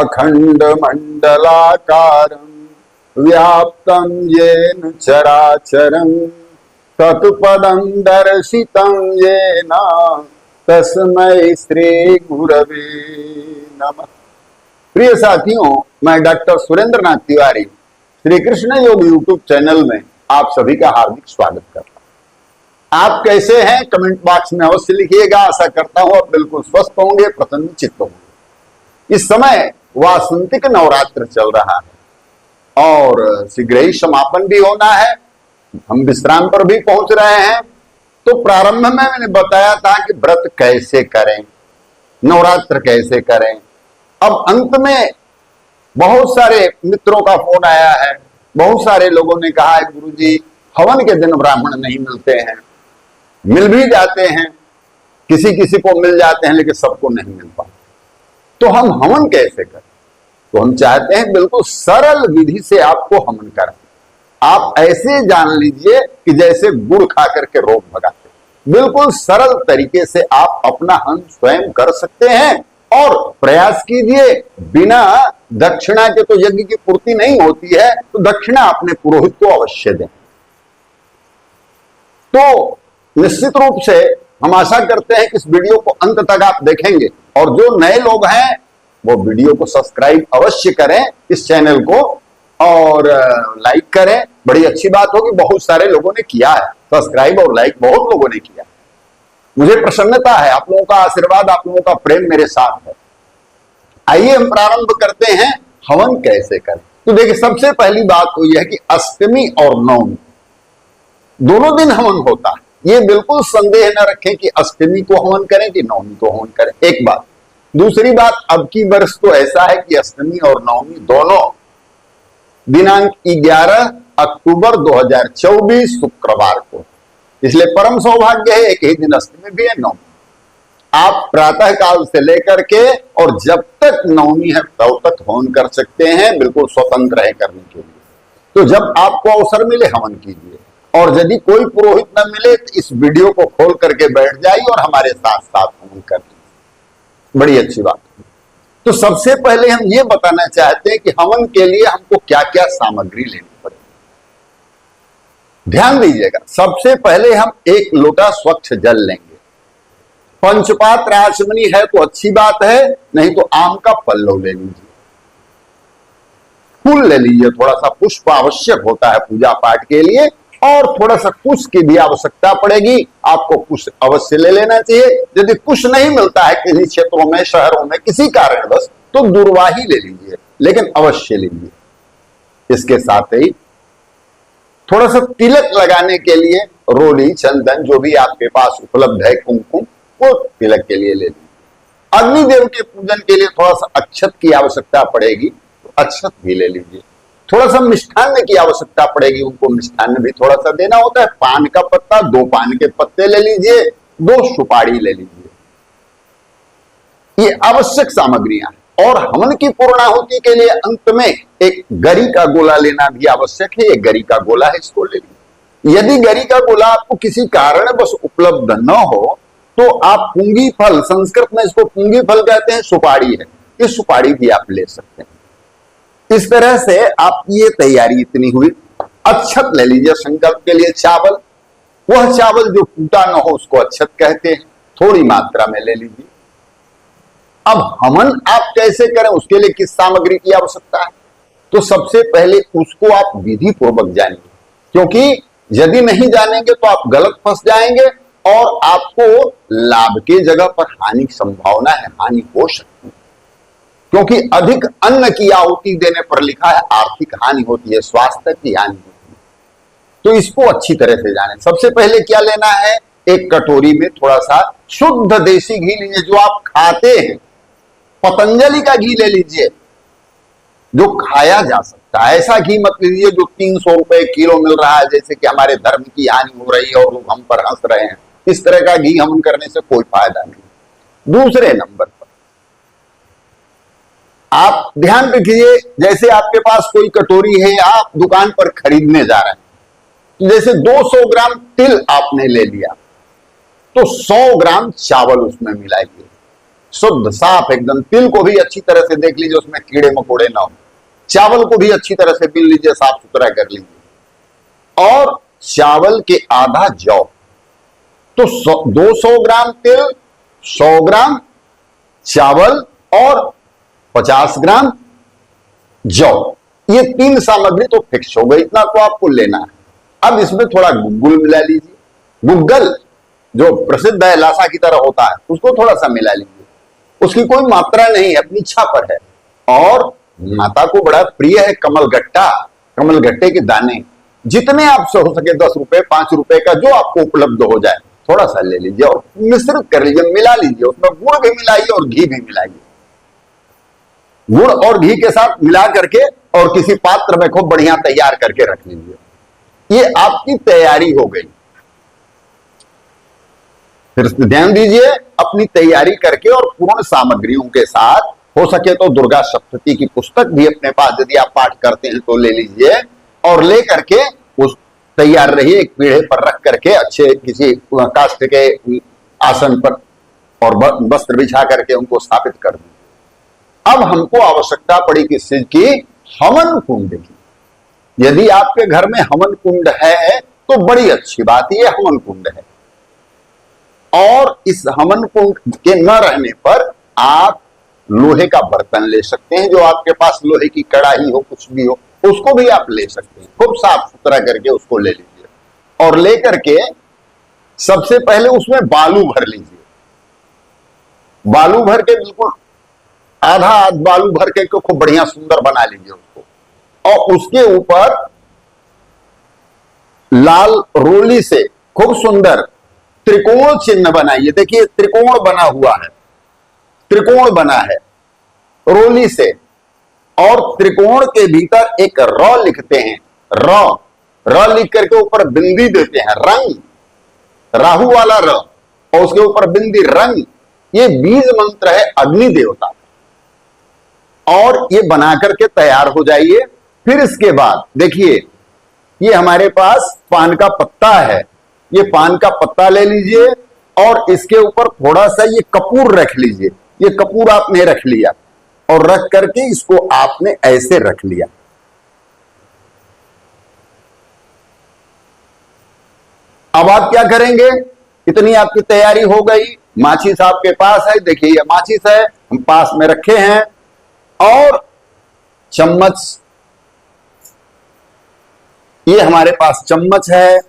अखंड मंडलाकारं व्याप्तं येन चराचरं तत्पदं दर्शितं येन तस्मै श्री गुरवे नमः। प्रिय साथियों, मैं डॉक्टर सुरेंद्र नाथ तिवारी श्री कृष्ण योग यूट्यूब चैनल में आप सभी का हार्दिक स्वागत करता हूं। आप कैसे हैं? कमेंट बॉक्स में अवश्य लिखिएगा। आशा करता हूं आप बिल्कुल स्वस्थ होंगे, प्रसन्न चित्त होंगे। इस समय वासंतिक नवरात्र चल रहा है और शीघ्र ही समापन भी होना है। हम विश्राम पर भी पहुंच रहे हैं। तो प्रारंभ में मैंने बताया था कि व्रत कैसे करें, नवरात्र कैसे करें। अब अंत में बहुत सारे मित्रों का फोन आया है। बहुत सारे लोगों ने कहा है गुरुजी हवन के दिन ब्राह्मण नहीं मिलते हैं, मिल भी जाते हैं, किसी किसी को मिल जाते हैं लेकिन सबको नहीं मिल पाते। तो हम हवन कैसे करें? तो हम चाहते हैं बिल्कुल सरल विधि से आपको हवन करें। आप ऐसे जान लीजिए कि जैसे गुड़ खा करके रोग भगाते। बिल्कुल सरल तरीके से आप अपना हवन स्वयं कर सकते हैं और प्रयास कीजिए। बिना दक्षिणा के तो यज्ञ की पूर्ति नहीं होती है, तो दक्षिणा अपने पुरोहित को अवश्य दें। तो निश्चित रूप से हम आशा करते हैं कि इस वीडियो को अंत तक आप देखेंगे और जो नए लोग हैं वो वीडियो को सब्सक्राइब अवश्य करें, इस चैनल को, और लाइक करें। बड़ी अच्छी बात होगी, बहुत सारे लोगों ने किया है सब्सक्राइब और लाइक, बहुत लोगों ने किया। मुझे प्रसन्नता है, आप लोगों का आशीर्वाद, आप लोगों का प्रेम मेरे साथ है। आइए हम प्रारंभ करते हैं हवन कैसे करें। तो देखिए, सबसे पहली बात तो यह है कि अष्टमी और नवमी दोनों दिन हवन होता है। ये बिल्कुल संदेह न रखें कि अष्टमी को हवन करें कि नवमी को हवन करें, एक बात। दूसरी बात, अब की वर्ष तो ऐसा है कि अष्टमी और नवमी दोनों दिनांक 11 अक्टूबर 2024 शुक्रवार को, इसलिए परम सौभाग्य है। एक ही दिन अष्टमी भी है, नवमी। आप प्रातः काल से लेकर के और जब तक नवमी है तब तक हवन कर सकते हैं, बिल्कुल स्वतंत्र है करने के लिए। तो जब आपको अवसर मिले हवन कीजिए, और यदि कोई पुरोहित न मिले तो इस वीडियो को खोल करके बैठ जाइए और हमारे साथ साथ हवन कर लीजिए। बड़ी अच्छी बात है। तो सबसे पहले हम ये बताना चाहते हैं कि हवन के लिए हमको क्या क्या सामग्री लेनी पड़ेगी। ध्यान दीजिएगा, सबसे पहले हम एक लोटा स्वच्छ जल लेंगे। पंचपात्र आचमनी है तो अच्छी बात है, नहीं तो आम का पल्लव ले लीजिए, फूल ले लीजिए, थोड़ा सा पुष्प आवश्यक होता है पूजा पाठ के लिए, और थोड़ा सा कुश की भी आवश्यकता पड़ेगी। आपको कुश अवश्य ले लेना चाहिए। यदि कुश नहीं मिलता है किसी क्षेत्रों में, शहरों में किसी कारणवश, तो दुर्वाही ले लीजिए, लेकिन अवश्य लीजिए। इसके साथ ही थोड़ा सा तिलक लगाने के लिए रोली, चंदन, जो भी आपके पास उपलब्ध है, कुमकुम, वो तिलक के लिए ले लीजिए। अग्निदेव के पूजन के लिए थोड़ा सा अक्षत की आवश्यकता पड़ेगी, तो अक्षत भी ले लीजिए। थोड़ा सा मिष्ठान्न की आवश्यकता पड़ेगी, उनको मिष्ठान्न भी थोड़ा सा देना होता है। पान का पत्ता, 2 पान के पत्ते ले लीजिए, 2 सुपारी ले लीजिए। ये आवश्यक सामग्रियां हैं। और हवन की पूर्णाहुति के लिए अंत में एक गरी का गोला लेना भी आवश्यक है। एक गरी का गोला है, इसको ले लीजिए। यदि गरी का गोला आपको किसी कारण बस उपलब्ध न हो तो आप पुंगी फल, संस्कृत में इसको पुंगी फल कहते हैं, सुपारी है, ये सुपारी भी आप ले सकते हैं। इस तरह से आपकी ये तैयारी इतनी हुई। अक्षत ले लीजिए संकल्प के लिए। चावल, वह चावल जो टूटा न हो उसको अक्षत कहते हैं, थोड़ी मात्रा में ले लीजिए। अब हवन आप कैसे करें, उसके लिए किस सामग्री की आवश्यकता है? तो सबसे पहले उसको आप विधि पूर्वक जानिए, क्योंकि यदि नहीं जानेंगे तो आप गलत फंस जाएंगे और आपको लाभ की जगह पर हानि की संभावना है, हानि हो सकती है। क्योंकि अधिक अन्न की आहुति देने पर लिखा है आर्थिक हानि होती है, स्वास्थ्य की हानि होती है। तो इसको अच्छी तरह से जानें। सबसे पहले क्या लेना है, एक कटोरी में थोड़ा सा शुद्ध देसी घी लीजिए, जो आप खाते हैं। पतंजलि का घी ले लीजिए, जो खाया जा सकता है। ऐसा घी मत लीजिए जो 300 रुपए किलो मिल रहा है, जैसे कि हमारे धर्म की हानि हो रही है और लोग हम पर हंस रहे हैं। इस तरह का घी हवन करने से कोई फायदा नहीं। दूसरे नंबर पर आप ध्यान रखिए, जैसे आपके पास कोई कटोरी है, आप दुकान पर खरीदने जा रहे हैं, तो जैसे 200 ग्राम तिल आपने ले लिया, तो 100 ग्राम चावल उसमें मिलाइए। शुद्ध साफ एकदम। तिल को भी अच्छी तरह से देख लीजिए, उसमें कीड़े मकोड़े ना हो। चावल को भी अच्छी तरह से बीन लीजिए, साफ सुथरा कर लीजिए। और चावल के आधा जौ, तो 200 ग्राम तिल, 100 ग्राम चावल और 50 ग्राम जौ, ये 3 सामग्री तो फिक्स हो गई, इतना तो आपको लेना है। अब इसमें थोड़ा गुग्गुल मिला लीजिए, गुग्गल जो प्रसिद्ध है, लासा की तरह होता है, उसको थोड़ा सा मिला लीजिए। उसकी कोई मात्रा नहीं है, अपनी इच्छा पर है। और माता को बड़ा प्रिय है कमलगट्टा, कमलगट्टे के दाने, जितने आपसे हो सके 10 रुपए 5 रुपए का जो आपको उपलब्ध हो जाए, थोड़ा सा ले लीजिए और मिश्रित कर लीजिए, मिला लीजिए। उसमें गुड़ भी मिलाइए और घी भी मिलाइए। गुड़ और घी के साथ मिला करके और किसी पात्र में खूब बढ़िया तैयार करके रख लीजिए। ये आपकी तैयारी हो गई। फिर ध्यान दीजिए, अपनी तैयारी करके और पूर्ण सामग्रियों के साथ, हो सके तो दुर्गा सप्तशती की पुस्तक भी अपने पास यदि आप पाठ करते हैं तो ले लीजिए, और ले करके उस तैयार रहिए, एक पीढ़े पर रख करके अच्छे किसी काष्ठ के आसन पर और वस्त्र बिछा करके उनको स्थापित कर दीजिए। अब हमको आवश्यकता पड़ी किस चीज की? हवन कुंड की। यदि आपके घर में हवन कुंड है तो बड़ी अच्छी बात, ये हवन कुंड है। और इस हवन कुंड के न रहने पर आप लोहे का बर्तन ले सकते हैं, जो आपके पास लोहे की कड़ाही हो, कुछ भी हो, उसको भी आप ले सकते हैं। खूब साफ सुथरा करके उसको ले लीजिए और लेकर के सबसे पहले उसमें बालू भर लीजिए। बालू भर के बिल्कुल आधा बालू भर के खूब बढ़िया सुंदर बना लीजिए उसको, और उसके ऊपर लाल रोली से खूब सुंदर त्रिकोण चिन्ह बनाइए। देखिए त्रिकोण बना हुआ है, त्रिकोण बना है रोली से, और त्रिकोण के भीतर एक र लिखते हैं। र लिख करके ऊपर बिंदी देते हैं, रंग, राहु वाला र, और उसके ऊपर बिंदी रंग। ये बीज मंत्र है अग्नि देवता, और ये बना करके तैयार हो जाइए। फिर इसके बाद देखिए, ये हमारे पास पान का पत्ता है, ये पान का पत्ता ले लीजिए और इसके ऊपर थोड़ा सा ये कपूर रख लीजिए। ये कपूर आपने रख लिया और रख करके इसको आपने ऐसे रख लिया। अब आप क्या करेंगे? इतनी आपकी तैयारी हो गई। माचिस आपके पास है, देखिए ये माचिस है, हम पास में रखे हैं, और चम्मच, ये हमारे पास चम्मच है।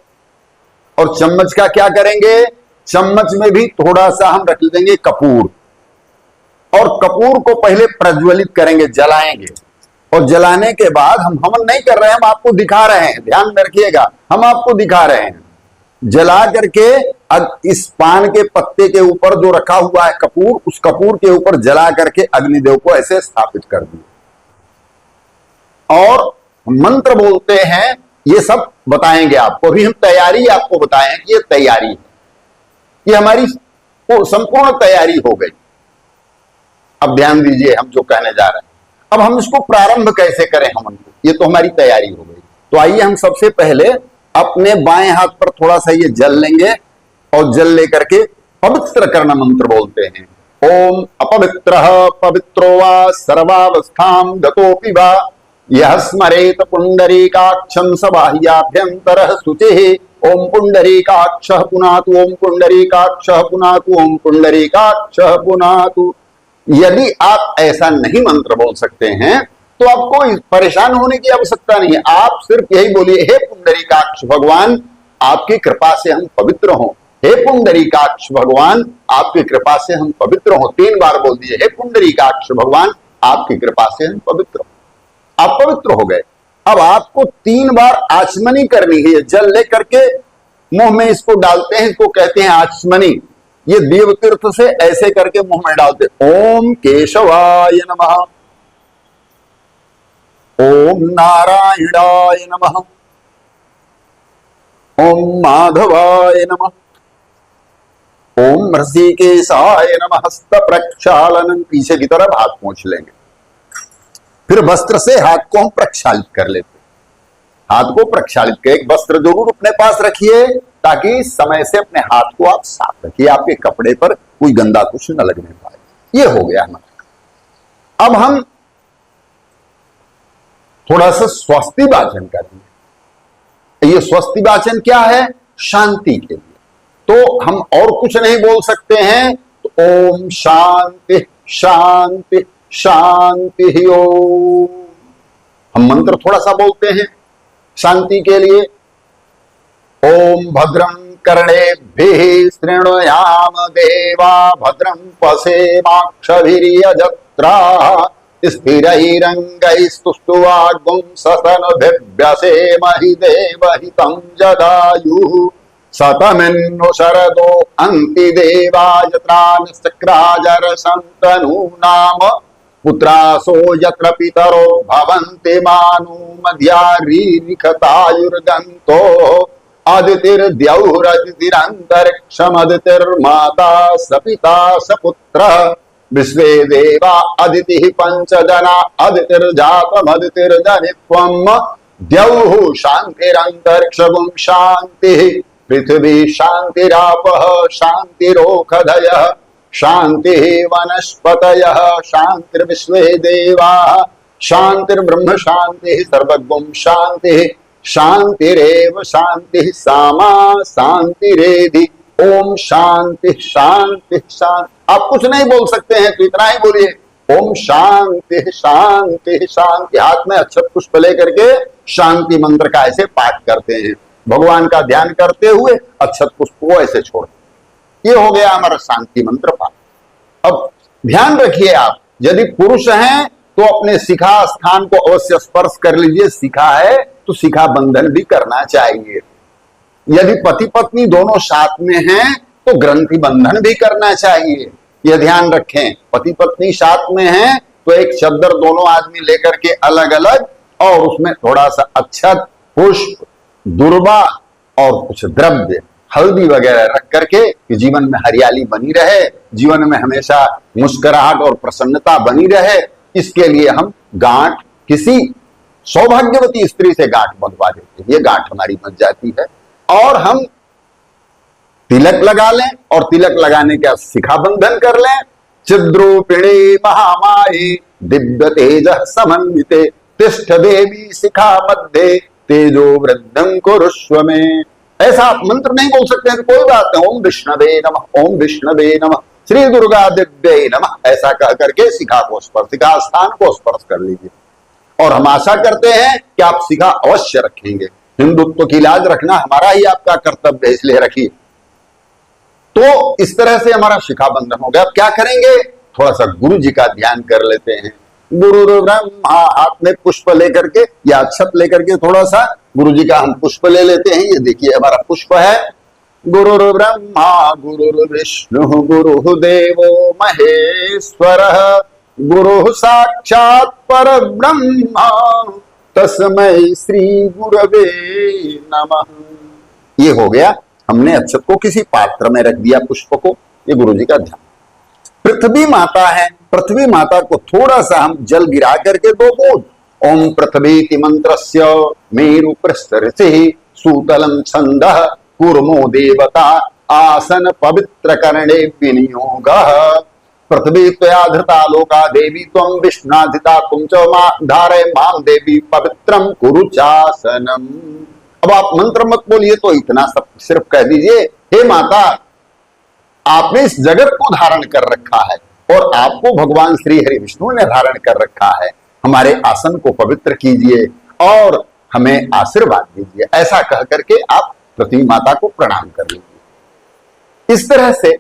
और चम्मच का क्या करेंगे? चम्मच में भी थोड़ा सा हम रख देंगे कपूर, और कपूर को पहले प्रज्वलित करेंगे, जलाएंगे। और जलाने के बाद, हम हवन नहीं कर रहे हैं, हम आपको दिखा रहे हैं, ध्यान में रखिएगा, हम आपको दिखा रहे हैं। जला करके इस पान के पत्ते के ऊपर जो रखा हुआ है कपूर, उस कपूर के ऊपर जला करके अग्निदेव को ऐसे स्थापित कर दिए, और मंत्र बोलते हैं। ये सब बताएंगे आपको, अभी हम तैयारी आपको बताएं कि ये तैयारी है, ये हमारी संपूर्ण तैयारी हो गई। अब ध्यान दीजिए हम जो कहने जा रहे हैं। अब हम इसको प्रारंभ कैसे करें हवन को, ये तो हमारी तैयारी हो गई। तो आइए हम सबसे पहले अपने बाएं हाथ पर थोड़ा सा ये जल लेंगे, और जल लेकर के पवित्र करना मंत्र बोलते हैं। ओम अपवित्रः पवित्रो वा सर्वावस्थां गतोऽपि वा यः स्मरेत पुंडरीकाक्षं स बाह्याभ्यन्तरः शुचिः। ओम पुंडरीकाक्षः पुनातु, ओम पुंडरीकाक्षः पुनातु, ओम पुंडरीकाक्षः पुनातु। यदि आप ऐसा नहीं मंत्र बोल सकते हैं तो आपको परेशान होने की आवश्यकता नहीं है। आप सिर्फ यही बोलिए, हे पुंडरीकाक्ष भगवान, आपकी कृपा से हम पवित्र हों। हे पुंडरीकाक्ष भगवान, आपकी कृपा से हम पवित्र हों। 3 बार बोल दिए, हे पुंडरीकाक्ष भगवान, आपकी कृपा से हम पवित्र हों। आप पवित्र हो गए। अब आपको 3 बार आचमनी करनी है। जल ले करके मुंह में इसको डालते हैं, इसको कहते हैं आचमनी। ये देव तीर्थ से ऐसे करके मुंह में डालते। ओम केशवाय नमः, ओम नारायणाय नमः, ओम माधवाय नमः, ओम ऋषिकेशाय नमः। हस्त प्रक्षालन, पीछे की तरफ हाथ पहुंच लेंगे। फिर वस्त्र से हाथ को हम प्रक्षालित कर लेते। हाथ को प्रक्षालित कर, एक वस्त्र जरूर अपने पास रखिए ताकि समय से अपने हाथ को आप साफ रखिए, आपके कपड़े पर कोई गंदा कुछ न लगने पाए। ये हो गया हमारा। अब हम थोड़ा सा स्वस्ति वाचन करेंगे। ये स्वस्ति वाचन क्या है? शांति के लिए। तो हम और कुछ नहीं बोल सकते हैं, तो ओम शांति शांति शांति ओम। हम मंत्र थोड़ा सा बोलते हैं शांति के लिए। ओम भद्रं कर्णेभिः शृणुयाम देवा भद्रं पश्येमाक्षभिर्यजत्राः स्थिरैरङ्गैस्तुष्ट्वागुंसस्तनूभिर्व्यसेमहि देवहितं जदायुः शतमिन्नु शरदो अन्ति देवायत्रानश्चक्राजरसन्तनूनाम पुत्रासो यत्र पितरो भवन्ति मानुमध्यारीरिखतायुर्गन्तो अदितिर्द्यौरदितिरन्तरिक्षमदितिर्माता सपिता सपुत्रः विश्वे देवा अदितिः पंचजना अदितिर्जातमदितिर्जनित्वम् द्यौः शान्तिरन्तरिक्षगुं शान्तिः पृथिवी शान्तिरापः शान्तिरोषधयः शान्तिः वनस्पतयः शान्तिर्विश्वे देवाः शान्तिर्ब्रह्म शान्तिः सर्वगुं शान्तिः शांतिरेव शांति सामा शांतिरेधि ओम शांति शांति शांति। आप कुछ नहीं बोल सकते हैं तो इतना ही बोलिए ओम शांति शांति शांति। हाथ में अक्षत पुष्प लेकर के शांति मंत्र का ऐसे पाठ करते हैं। भगवान का ध्यान करते हुए अक्षत पुष्प को ऐसे छोड़ते। ये हो गया हमारा शांति मंत्र पाठ। अब ध्यान रखिए, आप यदि पुरुष हैं तो अपने शिखा स्थान को अवश्य स्पर्श कर लीजिए। शिखा है तो शिखा बंधन भी करना चाहिए। यदि पति पत्नी दोनों साथ में हैं तो ग्रंथि बंधन भी करना चाहिए। यह ध्यान रखें, पति पत्नी साथ में हैं तो एक चद्दर दोनों आदमी लेकर के अलग अलग, और उसमें थोड़ा सा अक्षत पुष्प दुर्वा और कुछ द्रव्य हल्दी वगैरह रख करके कि जीवन में हरियाली बनी रहे, जीवन में हमेशा मुस्कुराहट और प्रसन्नता बनी रहे, इसके लिए हम गांठ किसी सौभाग्यवती स्त्री से गांठ बंधवा देते हैं। ये गांठ हमारी बन जाती है। और हम तिलक लगा लें और तिलक लगाने के बाद शिखा बंधन कर लें। चिद्रूपिणी महामारी दिव्य तेज समन्विते तिष्ठ देवी शिखा मध्य तेजो वृद्धं कुरुष्व में। ऐसा आप मंत्र नहीं बोल सकते हैं तो कोई बात नहीं। ओम विष्णवे नमः, ओम विष्णवे नमः, श्री दुर्गा दिव्य नमः, ऐसा कह करके शिखा को स्पर्श, शिखा स्थान को स्पर्श कर लीजिए। और हम आशा करते हैं कि आप शिखा अवश्य रखेंगे। हिंदुत्व की लाज रखना हमारा ही आपका कर्तव्य है, इसलिए रखिए। तो इस तरह से हमारा शिखा बंधन हो गया। अब क्या करेंगे? थोड़ा सा गुरु जी का ध्यान कर लेते हैं। गुरु ब्रह्मा, हाथ में पुष्प लेकर के या अक्षत लेकर के थोड़ा सा गुरु जी का हम पुष्प ले लेते हैं। ये देखिए हमारा पुष्प है। गुरु ब्रह्मा गुरु विष्णु गुरु देवो महेश्वरः गुरु साक्षात पर ब्रह्मा तस्मै श्री गुरवे नमः। ये हो गया, हमने अक्षत को किसी पात्र में रख दिया, पुष्प को। ये गुरु जी का ध्यान। पृथ्वी माता है, पृथ्वी माता को थोड़ा सा हम जल गिरा करके 2 बूंद ओम पृथ्वी मंत्रस्य मेरु पृष्ठ ऋषि सूतलम छंदः कूर्मो देवता आसन पवित्र करणे विनियोगः पृथ्वी त्वया धृता लोका देवी त्वं विष्णाधिता तुम च धारय मां देवी पवित्रम कुरु चासनम। अब आप मंत्र मत बोलिए, तो इतना सब सिर्फ कह दीजिए, हे माता आपने इस जगत को धारण कर रखा है और आपको भगवान श्री हरि विष्णु ने धारण कर रखा है। हमारे आसन को पवित्र कीजिए और हमें आशीर्वाद दीजिए। ऐसा कह करके आप पृथ्वी माता को प्रणाम कर लीजिए। इस तरह से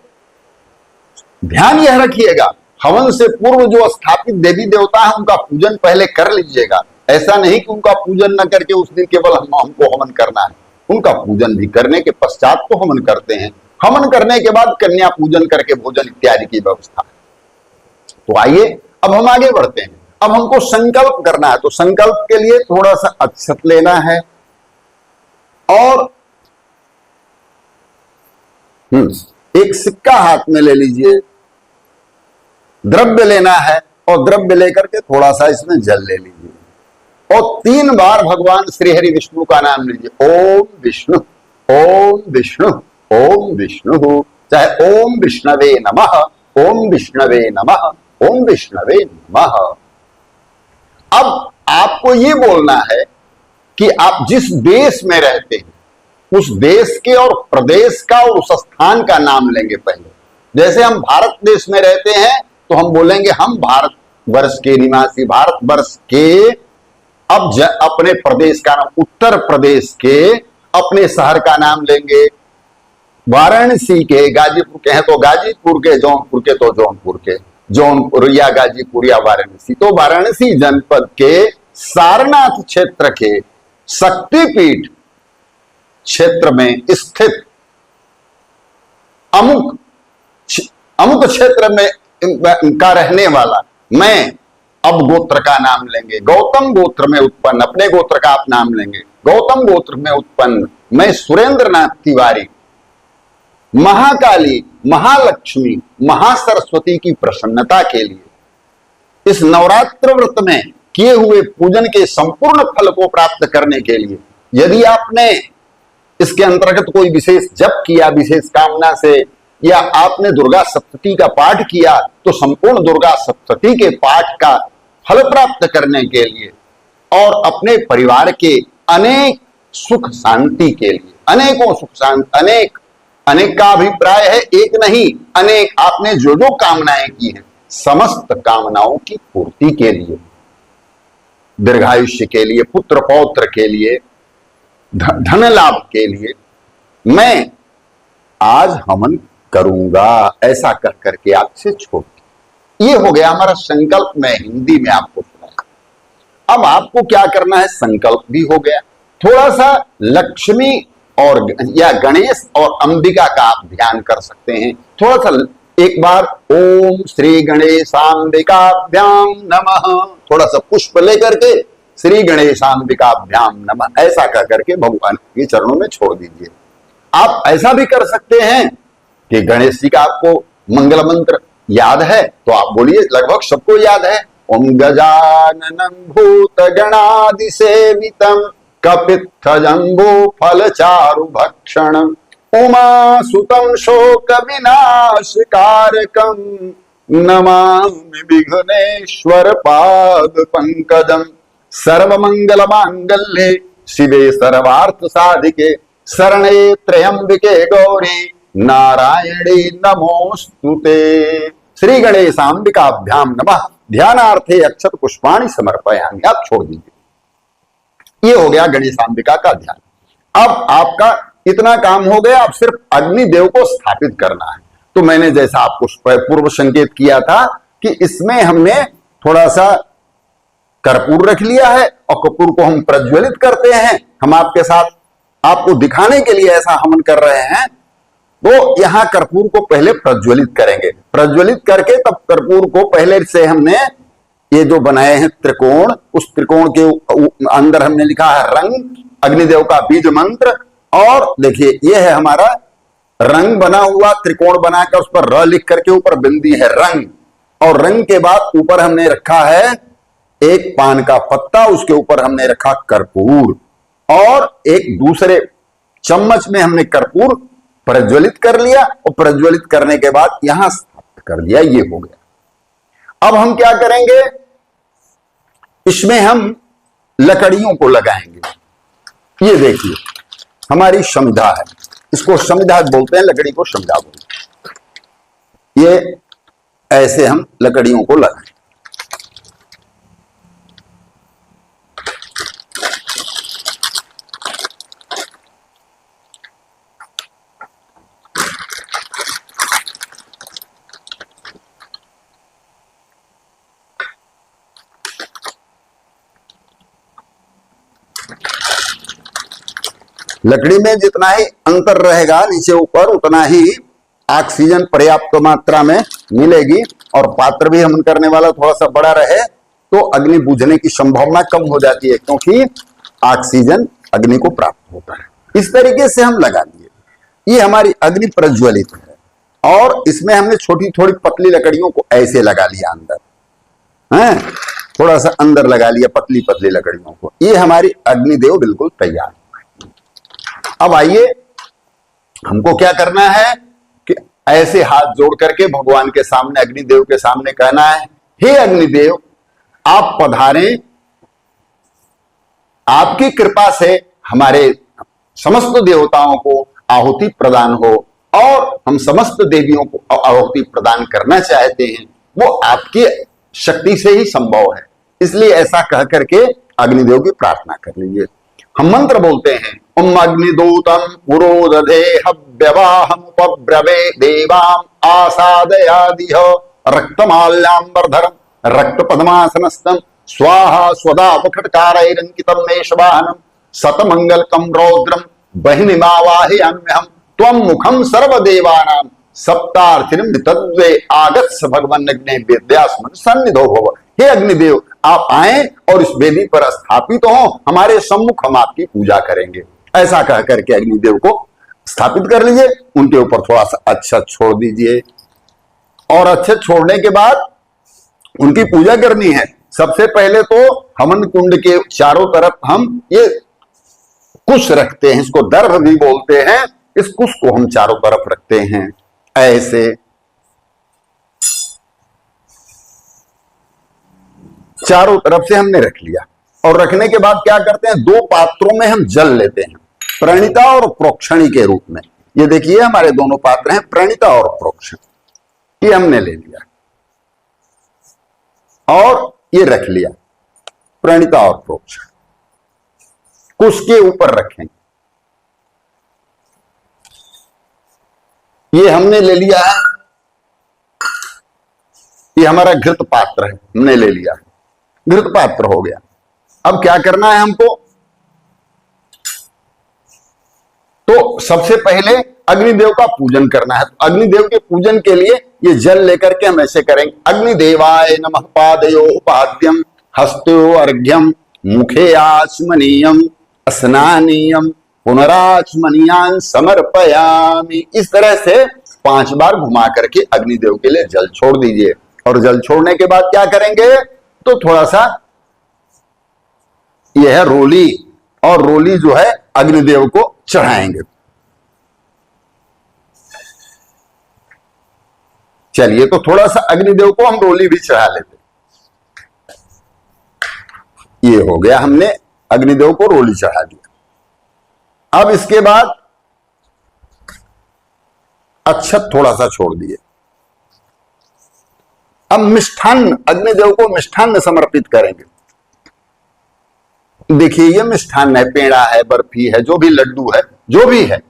ध्यान यह रखिएगा, हवन से पूर्व जो स्थापित देवी देवता है उनका पूजन पहले कर लीजिएगा। ऐसा नहीं कि उनका पूजन न करके उस दिन केवल हमको हवन करना है। उनका पूजन भी करने के पश्चात तो हवन करते हैं। हवन करने के बाद कन्या पूजन करके भोजन इत्यादि की व्यवस्था है। तो आइए अब हम आगे बढ़ते हैं। अब हमको संकल्प करना है, तो संकल्प के लिए थोड़ा सा अक्षत लेना है और एक सिक्का हाथ में ले लीजिए। द्रव्य लेना है और द्रव्य लेकर के थोड़ा सा इसमें जल ले लीजिए और 3 बार भगवान श्री हरि विष्णु का नाम लीजिए। ओम विष्णु ओम विष्णु ओम विष्णु, चाहे ओम विष्णवे नमः, ओम विष्णवे नमः, ओम विष्णवे नमः। अब आपको ये बोलना है कि आप जिस देश में रहते हैं उस देश के और प्रदेश का और उस स्थान का नाम लेंगे पहले। जैसे हम भारत देश में रहते हैं तो हम बोलेंगे हम भारत वर्ष के निवासी, भारत वर्ष के। अब अपने प्रदेश का नाम, उत्तर प्रदेश के अपने शहर का नाम लेंगे। वाराणसी के, गाजीपुर के हैं तो गाजीपुर के, जौनपुर के तो जौनपुर के, जौनपुर या गाजीपुर या वाराणसी तो वाराणसी जनपद के सारनाथ क्षेत्र के शक्तिपीठ क्षेत्र में स्थित अमुक क्षेत्र में का रहने वाला मैं, अब गोत्र का नाम लेंगे। गौतम गोत्र में उत्पन्न, अपने गोत्र का आप नाम लेंगे। गौतम गोत्र में उत्पन्न मैं सुरेंद्रनाथ तिवारी महाकाली, महालक्ष्मी, महासरस्वती की प्रसन्नता के लिए इस नवरात्र व्रत में किए हुए पूजन के संपूर्ण फल को प्राप्त करने के लिए यदि आपने इसके अंतर्गत कोई विशेष जप किया विशेष कामना से, या आपने दुर्गा सप्तती का पाठ किया, तो संपूर्ण दुर्गा सप्तती के पाठ का फल प्राप्त करने के लिए और अपने परिवार के अनेक सुख शांति के लिए, अनेकों सुख शांति, अनेक का अभिप्राय है एक नहीं, अनेक, आपने जो जो कामनाएं की हैं समस्त कामनाओं की पूर्ति के लिए, दीर्घायुष्य के लिए, पुत्र पौत्र के लिए, धन लाभ के लिए मैं आज हवन करूंगा, ऐसा कह करके आपसे छोड़। ये हो गया हमारा संकल्प। में हिंदी में आपको सुनाया। अब आपको क्या करना है, संकल्प भी हो गया, थोड़ा सा लक्ष्मी और या गणेश और अंबिका का आप ध्यान कर सकते हैं। थोड़ा सा एक बार ओम श्री गणेशांबिकाभ्याम नमः, थोड़ा सा पुष्प लेकर के श्री गणेशांबिकाभ्याम नमः ऐसा कह करके भगवान के चरणों में छोड़ दीजिए। आप ऐसा भी कर सकते हैं कि गणेश जी का आपको मंगल मंत्र याद है तो आप बोलिए, लगभग सबको याद है, ओम गजाननं भूत गणादि सेवितम कपित्थ जंबो फल चारु भक्षणम उमासुतं शोक विनाशकारकं नमामि विघ्नेश्वर पाद पंकजम। सर्वमंगल मांगल्ये शिवे सर्वार्थ साधिके शरणे त्र्यंबिके गौरी नारायणी नमोस्तुते। श्री गणेशांबिकाभ्याम नमः ध्यानार्थे अक्षत पुष्पाणि समर्पयामि। आप छोड़ दीजिए। ये हो गया गणेशांबिका का ध्यान। अब आपका इतना काम हो गया, अब सिर्फ अग्निदेव को स्थापित करना है। तो मैंने जैसा आपको पूर्व संकेत किया था कि इसमें हमने थोड़ा सा कर्पूर रख लिया है और कर्पूर को हम प्रज्वलित करते हैं। हम आपके साथ आपको दिखाने के लिए ऐसा हवन कर रहे हैं। तो यहां कर्पूर को पहले प्रज्वलित करेंगे। प्रज्वलित करके तब कर्पूर को पहले से हमने ये जो बनाए हैं त्रिकोण, उस त्रिकोण के अंदर हमने लिखा है रंग, अग्निदेव का बीज मंत्र। और देखिए ये है हमारा रंग बना हुआ, त्रिकोण बनाकर उस पर र लिख करके ऊपर बिंदी है रंग, और रंग के बाद ऊपर हमने रखा है एक पान का पत्ता, उसके ऊपर हमने रखा कर्पूर, और एक दूसरे चम्मच में हमने कर्पूर प्रज्वलित कर लिया, और प्रज्वलित करने के बाद यहां स्थापित कर दिया। ये हो गया। अब हम क्या करेंगे, इसमें हम लकड़ियों को लगाएंगे। ये देखिए हमारी शमिधा है, इसको शमिधा बोलते हैं, लकड़ी को शमिधा बोलते हैं। ये ऐसे हम लकड़ियों को लगाएंगे। लकड़ी में जितना ही अंतर रहेगा नीचे ऊपर, उतना ही ऑक्सीजन पर्याप्त मात्रा में मिलेगी, और पात्र भी हवन करने वाला थोड़ा सा बड़ा रहे तो अग्नि बुझने की संभावना कम हो जाती है, क्योंकि ऑक्सीजन अग्नि को प्राप्त होता है। इस तरीके से हम लगा दिए। ये हमारी अग्नि प्रज्वलित है, और इसमें हमने छोटी थोड़ी पतली लकड़ियों को ऐसे लगा लिया अंदर है, थोड़ा सा अंदर लगा लिया पतली पतली लकड़ियों को। ये हमारी अग्निदेव बिल्कुल तैयार। अब आइए हमको क्या करना है कि ऐसे हाथ जोड़ करके भगवान के सामने, अग्निदेव के सामने कहना है, हे अग्निदेव, आप पधारें, आपकी कृपा से हमारे समस्त देवताओं को आहुति प्रदान हो और हम समस्त देवियों को आहुति प्रदान करना चाहते हैं, वो आपकी शक्ति से ही संभव है। इसलिए ऐसा कह करके अग्निदेव की प्रार्थना कर लीजिए। हम मंत्र बोलते हैं, ओम अग्निदूतम पुरोदधे हव्यवाहम उपब्रवे देवाम आसादयादिह रक्तमाल्याम्बरधरम रक्त पद्मासनस्थम स्वाहा स्वदा वखटकारैरंकितम मेषवाहनम सतमंगलकम रौद्रम बहिनिमावाहयाम्यहम त्वं मुखम सर्वदेवानां सप्तार्थिनम तद्वे आगत्स भगवन अग्नि विद्यास्मन सन्निधो भव। हे अग्निदेव, आप आए और इस वेदी पर स्थापित हो, हमारे सम्मुख हम आपकी पूजा करेंगे। ऐसा कह करके अग्निदेव को स्थापित कर लीजिए। उनके ऊपर थोड़ा सा अच्छा छोड़ दीजिए और अच्छे छोड़ने के बाद उनकी पूजा करनी है। सबसे पहले तो हवन कुंड के चारों तरफ हम ये कुश रखते हैं, इसको दर्भ भी बोलते हैं। इस कुश को हम चारों तरफ रखते हैं ऐसे। चारों तरफ से हमने रख लिया और रखने के बाद क्या करते हैं, दो पात्रों में हम जल लेते हैं, प्रणिता और प्रोक्षणी के रूप में। ये देखिए हमारे दोनों पात्र हैं, प्रणिता और प्रोक्षणी। ये हमने ले लिया और ये रख लिया, प्रणिता और प्रोक्षण कुश के ऊपर रखेंगे। ये हमने ले लिया है, ये हमारा घृत पात्र है, हमने ले लिया है, घृत पात्र हो गया। अब क्या करना है हमको, तो सबसे पहले अग्निदेव का पूजन करना है। तो अग्निदेव के पूजन के लिए ये जल लेकर के हम ऐसे करेंगे, अग्निदेवाय नमः पादयो पाद्यम हस्तो अर्घ्यम मुखे आचमनीयम स्नानीयम पुनराचमनियान समर्पयामि। इस तरह से 5 बार घुमा करके अग्निदेव के लिए जल छोड़ दीजिए। और जल छोड़ने के बाद क्या करेंगे, तो थोड़ा सा यह है रोली, और रोली जो है अग्निदेव को चढ़ाएंगे। चलिए, तो थोड़ा सा अग्निदेव को हम रोली भी चढ़ा लेते। ये हो गया, हमने अग्निदेव को रोली चढ़ा दिया। अब इसके बाद अक्षत थोड़ा सा छोड़ दिए। अब मिष्ठान्न, अग्निदेव को मिष्ठान्न समर्पित करेंगे। देखिए ये मिष्ठान्न है, पेड़ा है, बर्फी है, जो भी लड्डू है, जो भी है,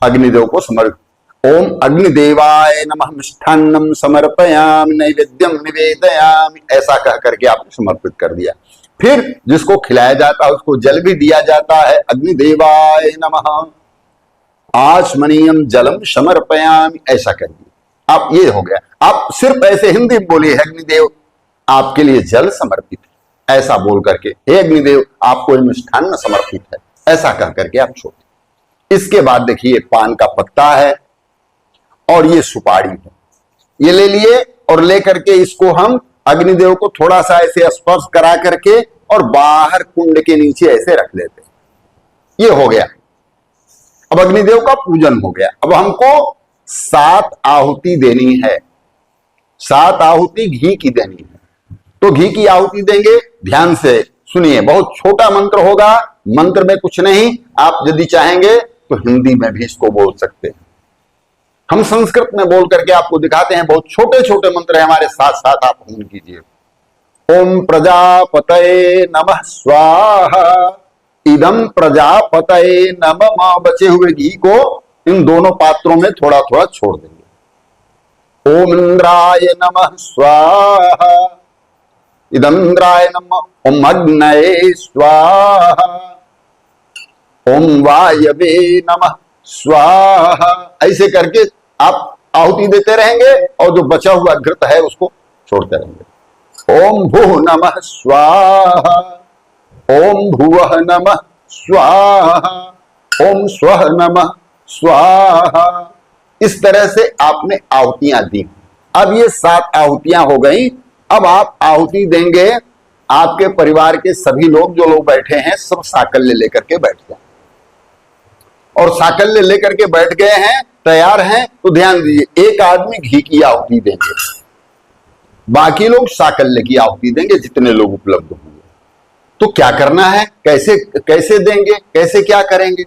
अग्निदेव को समर्पित। ओम अग्निदेवाय नमः मिष्ठान्नम समर्पयामि नैवेद्यम निवेदयामि, ऐसा कह करके आपने समर्पित कर दिया। फिर जिसको खिलाया जाता है उसको जल भी दिया जाता है। अग्निदेवाय नमः आचमनीयम जलम समर्पयामि, ऐसा कर दिया। आप ये हो गया, आप सिर्फ ऐसे हिंदी बोलिए, अग्निदेव आपके लिए जल समर्पित है, ऐसा बोल करके, हे अग्निदेव आपको मिष्ठान्न समर्पित है, ऐसा कह करके आप छोड़। इसके बाद देखिए पान का पत्ता है और ये सुपारी है, ये ले लिए और लेकर के इसको हम अग्निदेव को थोड़ा सा ऐसे स्पर्श करा करके और बाहर कुंड के नीचे ऐसे रख देते। ये हो गया, अब अग्निदेव का पूजन हो गया। अब हमको 7 आहुति देनी है, 7 आहुति घी की देनी है। तो घी की आहुति देंगे, ध्यान से सुनिए, बहुत छोटा मंत्र होगा, मंत्र में कुछ नहीं, आप यदि चाहेंगे तो हिंदी में भी इसको बोल सकते हैं। हम संस्कृत में बोल करके आपको दिखाते हैं, बहुत छोटे छोटे मंत्र हैं हमारे साथ साथ आप हवन कीजिए। ओम प्रजापतये नमः स्वाहा इदम प्रजापतये नमः। बचे हुए घी को इन दोनों पात्रों में थोड़ा थोड़ा छोड़ देंगे। ओम इंद्राय नमः स्वाहा इदम इंद्राय नमः। ओम अग्नये स्वाहा ओम वायवे नमः स्वाहा। ऐसे करके आप आहुति देते रहेंगे और जो बचा हुआ घृत है उसको छोड़ते रहेंगे। ओम भूः नमः स्वाहा ओम भुवः नमः स्वाहा ओम स्वः नमः स्वाहा। इस तरह से आपने आहुतियां दी। अब ये 7 आहुतियां हो गई। अब आप आहुति देंगे, आपके परिवार के सभी लोग, जो लोग बैठे हैं, सब साकल्य लेकर के बैठ जाए और साकल्य लेकर के बैठ गए हैं, तैयार हैं, तो ध्यान दीजिए, एक आदमी घी की आहुति देंगे, बाकी लोग साकल्य की आहुति देंगे, जितने लोग उपलब्ध होंगे। तो क्या करना है, कैसे कैसे देंगे, कैसे क्या करेंगे?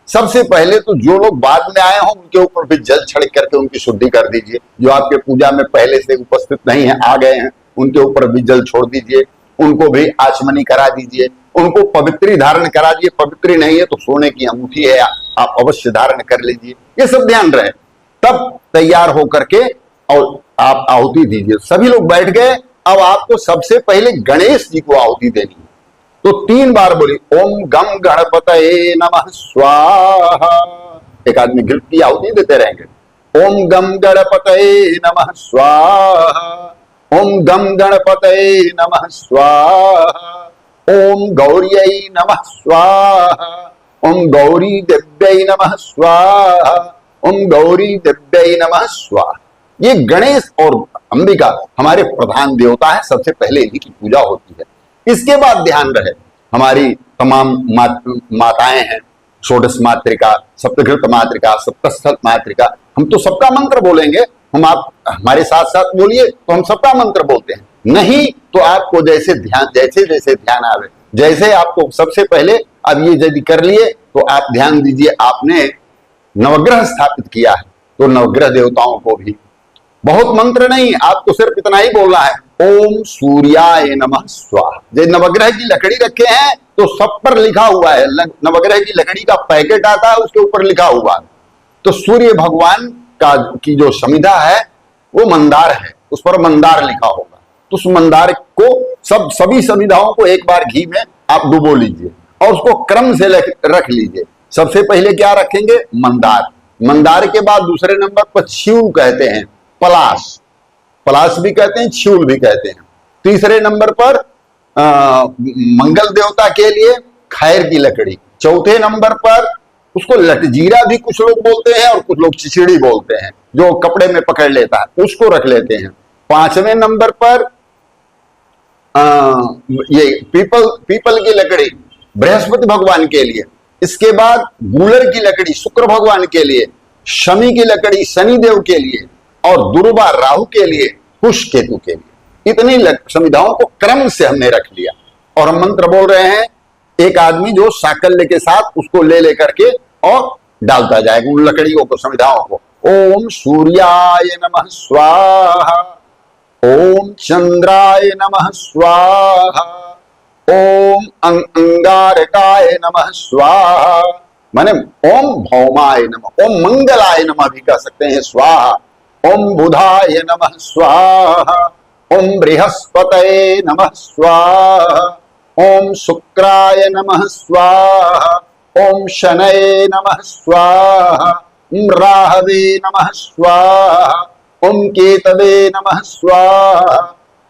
सबसे पहले तो जो लोग बाद में आए हों उनके ऊपर भी जल छिड़क करके उनकी शुद्धि कर दीजिए। जो आपके पूजा में पहले से उपस्थित नहीं है, आ गए हैं, उनके ऊपर भी जल छोड़ दीजिए, उनको भी आचमनी करा दीजिए, उनको पवित्री धारण करा दीजिए। पवित्री नहीं है तो सोने की अंगूठी है, आप अवश्य धारण कर लीजिए। ये सब ध्यान रहे, तब तैयार होकर के और आप आहुति दीजिए। सभी लोग बैठ गए। अब आपको सबसे पहले गणेश जी को आहुति देनी है। तो 3 बार बोली, ओम गम गणपतये नमः स्वाहा। एक आदमी घृत की आहुति देते रहेंगे, ओम गम गणपतये नमः स्वाहा, ओम गम गणपतये नमः स्वाहा, ओम गौर्यै नमः स्वाहा, ओम गौरी देव्यै नमः स्वाहा, ओम गौरी देव्यै नमः स्वाहा। ये गणेश और अंबिका हमारे प्रधान देवता है, सबसे पहले इन्हीं की पूजा होती है। इसके बाद ध्यान रहे, हमारी तमाम माताएं हैं, षोडश मातृका, सप्तघृत मातृका, सप्तस्थल मातृका, हम तो सबका मंत्र बोलेंगे। हम आप हमारे साथ साथ बोलिए तो हम सबका मंत्र बोलते हैं। नहीं तो आपको जैसे ध्यान आवे, जैसे आपको सबसे पहले अब ये यदि कर लिए तो आप ध्यान दीजिए, आपने नवग्रह स्थापित किया है तो नवग्रह देवताओं को भी बहुत मंत्र नहीं, आपको सिर्फ इतना ही बोलना है, ओम सूर्याय नमः स्वाहा। जब नवग्रह की लकड़ी रखे हैं तो सब पर लिखा हुआ है, नवग्रह की लकड़ी का पैकेट आता है, उसके ऊपर लिखा हुआ है। तो सूर्य भगवान का की जो समिधा है वो मंदार है, उस पर मंदार लिखा होगा। तो उस मंदार को सभी समिधाओं को एक बार घी में आप डुबो लीजिए और उसको क्रम से रख लीजिए। सबसे पहले क्या रखेंगे, मंदार। मंदार के बाद दूसरे नंबर पर छिउल कहते हैं, पलाश, पलाश भी कहते हैं, छिउल भी कहते हैं। तीसरे नंबर पर मंगल देवता के लिए खैर की लकड़ी। चौथे नंबर पर उसको लटजीरा भी कुछ लोग बोलते हैं और कुछ लोग चिचड़ी बोलते हैं, जो कपड़े में पकड़ लेता है, उसको रख लेते हैं। 5वें नंबर पर ये पीपल की लकड़ी बृहस्पति भगवान के लिए। इसके बाद गूलर की लकड़ी शुक्र भगवान के लिए, शमी की लकड़ी शनि देव के लिए और दुर्वा राहु के लिए, कुश केतु के लिए। इतनी समिधाओं को क्रम से हमने रख लिया और हम मंत्र बोल रहे हैं। एक आदमी जो साकल्य के साथ उसको ले करके और डालता जाएगा उन लकड़ियों को, समिधाओं को। ओम सूर्याय नमः स्वाहा, ओम चंद्राय नमः स्वाहा, ओम अंगारकाय नमः स्वाहा, माने ओम भौमाय नमः, ओम मंगलाय नमः भी कह सकते हैं, स्वाहा। ओम बुधाय नमः स्वाहा, ओम बृहस्पतये नमः स्वाहा, ओम शुक्राय नमः स्वाहा, ओम शनये नमः स्वाहा, ओम राहवे नमः स्वाहा, ओम केतवे नमः स्वाहा,